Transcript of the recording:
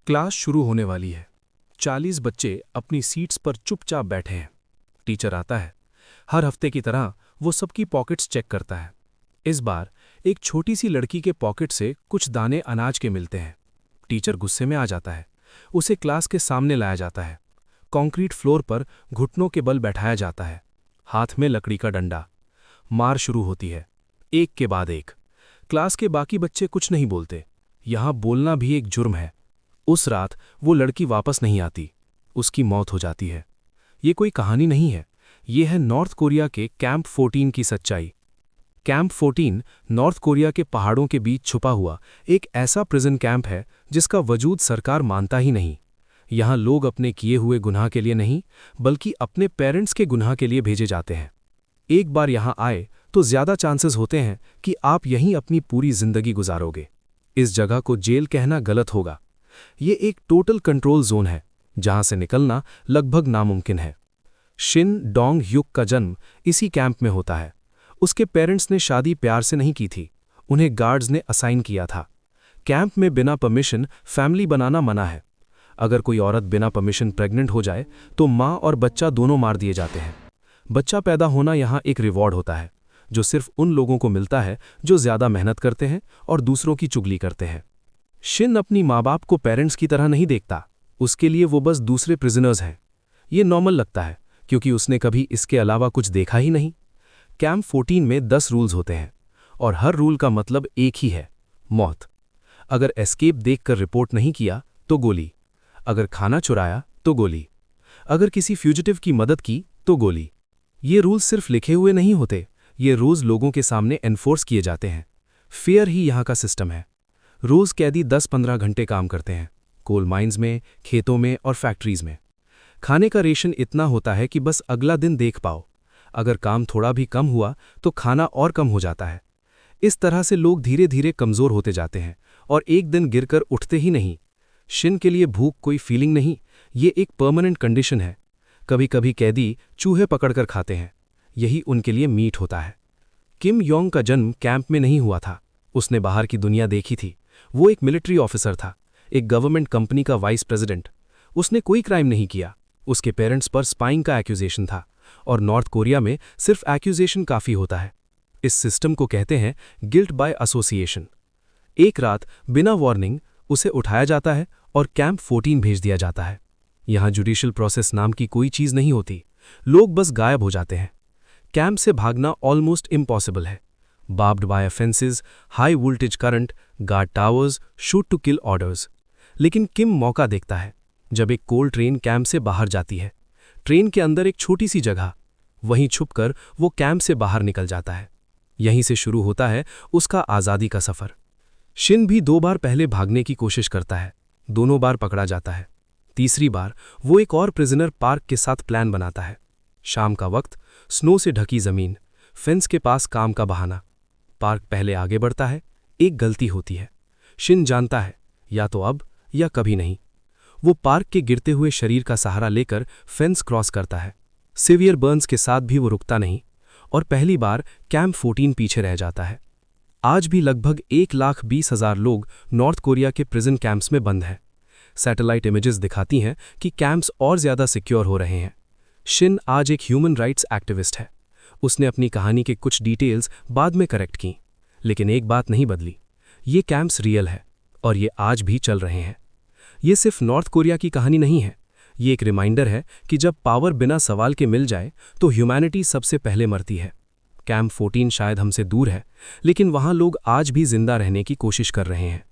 Class शुरू होने वाली है। 40 बच्चे अपनी सीट्स पर चुपचाप बैठे हैं। टीचर आता है। हर हफ्ते की तरह वो सबकी पॉकेट्स चेक करता है। इस बार एक छोटी सी लड़की के पॉकेट से कुछ दाने अनाज के मिलते हैं। टीचर गुस्से में आ जाता है। उसे क्लास के सामने लाया जाता है। कंक्रीट फ्लोर पर घुटनों के बल बैठाया जाता है। हाथ में लकड़ी का डंडा। मार शुरू होती है, एक के बाद एक। क्लास के बाकी बच्चे कुछ नहीं बोलते। यहां बोलना भी एक जुर्म है। उस रात वो लड़की वापस नहीं आती। उसकी मौत हो जाती है। ये कोई कहानी नहीं है, ये है नॉर्थ कोरिया के कैंप 14 की सच्चाई। कैंप 14 नॉर्थ कोरिया के पहाड़ों के बीच छुपा हुआ एक ऐसा प्रिजन कैंप है जिसका वजूद सरकार मानता ही नहीं। यहां लोग अपने किए हुए गुनाह के लिए नहीं, बल्कि अपने पेरेंट्स के गुनाह के लिए भेजे जाते हैं। एक बार यहां आए तो ज्यादा चांसेस होते हैं कि आप यहीं अपनी पूरी जिंदगी गुजारोगे। इस जगह को जेल कहना गलत होगा। ये एक टोटल कंट्रोल जोन है, जहां से निकलना लगभग नामुमकिन है। शिन डोंग ह्युक का जन्म इसी कैंप में होता है। उसके पेरेंट्स ने शादी प्यार से नहीं की थी, उन्हें गार्ड्स ने असाइन किया था। कैंप में बिना परमिशन फैमिली बनाना मना है। अगर कोई औरत बिना परमिशन प्रेग्नेंट हो जाए तो माँ और बच्चा दोनों मार दिए जाते हैं। बच्चा पैदा होना यहाँ एक रिवॉर्ड होता है, जो सिर्फ उन लोगों को मिलता है जो ज्यादा मेहनत करते हैं और दूसरों की चुगली करते हैं। शिन अपनी माँ बाप को पेरेंट्स की तरह नहीं देखता। उसके लिए वो बस दूसरे प्रिजनर्स हैं। ये नॉर्मल लगता है क्योंकि उसने कभी इसके अलावा कुछ देखा ही नहीं। कैंप 14 में 10 रूल्स होते हैं और हर रूल का मतलब एक ही है, मौत। अगर एस्केप देखकर रिपोर्ट नहीं किया तो गोली। अगर खाना चुराया तो गोली। अगर किसी फ्यूजिटिव की मदद की तो गोली। ये रूल्स सिर्फ लिखे हुए नहीं होते, ये रोज लोगों के सामने एनफोर्स किए जाते हैं। फेयर ही यहाँ का सिस्टम है। रोज कैदी 10-15 घंटे काम करते हैं, कोल माइंस में, खेतों में और फैक्ट्रीज में। खाने का रेशन इतना होता है कि बस अगला दिन देख पाओ। अगर काम थोड़ा भी कम हुआ तो खाना और कम हो जाता है। इस तरह से लोग धीरे धीरे कमजोर होते जाते हैं और एक दिन गिरकर उठते ही नहीं। शिन के लिए भूख कोई फीलिंग नहीं, ये एक परमानेंट कंडीशन है। कभी कभी कैदी चूहे पकड़कर खाते हैं, यही उनके लिए मीट होता है। किम योंग का जन्म कैंप में नहीं हुआ था। उसने बाहर की दुनिया देखी थी। वो एक मिलिट्री ऑफिसर था, एक गवर्नमेंट कंपनी का वाइस प्रेसिडेंट। उसने कोई क्राइम नहीं किया। उसके पेरेंट्स पर स्पाइंग का एक्यूजेशन था और नॉर्थ कोरिया में सिर्फ एक्यूजेशन काफी होता है। इस सिस्टम को कहते हैं गिल्ट बाय एसोसिएशन। एक रात बिना वार्निंग उसे उठाया जाता है और कैंप 14 भेज दिया जाता है। यहां जुडिशियल प्रोसेस नाम की कोई चीज नहीं होती। लोग बस गायब हो जाते हैं। कैंप से भागना ऑलमोस्ट इम्पॉसिबल है। Barbed wire fences, high voltage current, guard towers, shoot to kill orders. लेकिन किम मौका देखता है जब एक कोल ट्रेन कैंप से बाहर जाती है। ट्रेन के अंदर एक छोटी सी जगह, वहीं छुपकर वो कैंप से बाहर निकल जाता है। यहीं से शुरू होता है उसका आज़ादी का सफ़र। शिन भी 2 बार पहले भागने की कोशिश करता है, दोनों बार पकड़ा जाता है। तीसरी बार वो एक और प्रिजनर पार्क के साथ प्लान बनाता है। शाम का वक्त, स्नो से ढकी जमीन, फेंस के पास काम का बहाना। पार्क पहले आगे बढ़ता है, एक गलती होती है। शिन जानता है या तो अब या कभी नहीं। वो पार्क के गिरते हुए शरीर का सहारा लेकर फेंस क्रॉस करता है। सिवियर बर्न्स के साथ भी वो रुकता नहीं और पहली बार कैंप 14 पीछे रह जाता है। आज भी लगभग 1,20,000 लोग नॉर्थ कोरिया के प्रिजन कैंप्स में बंद हैं। सैटेलाइट इमेजेस दिखाती हैं कि कैंप्स और ज्यादा सिक्योर हो रहे हैं। शिन आज एक ह्यूमन राइट्स एक्टिविस्ट है। उसने अपनी कहानी के कुछ डिटेल्स बाद में करेक्ट की, लेकिन एक बात नहीं बदली, ये कैंप्स रियल है और ये आज भी चल रहे हैं। ये सिर्फ नॉर्थ कोरिया की कहानी नहीं है, ये एक रिमाइंडर है कि जब पावर बिना सवाल के मिल जाए तो ह्यूमैनिटी सबसे पहले मरती है। कैंप 14 शायद हमसे दूर है, लेकिन वहाँ लोग आज भी जिंदा रहने की कोशिश कर रहे हैं।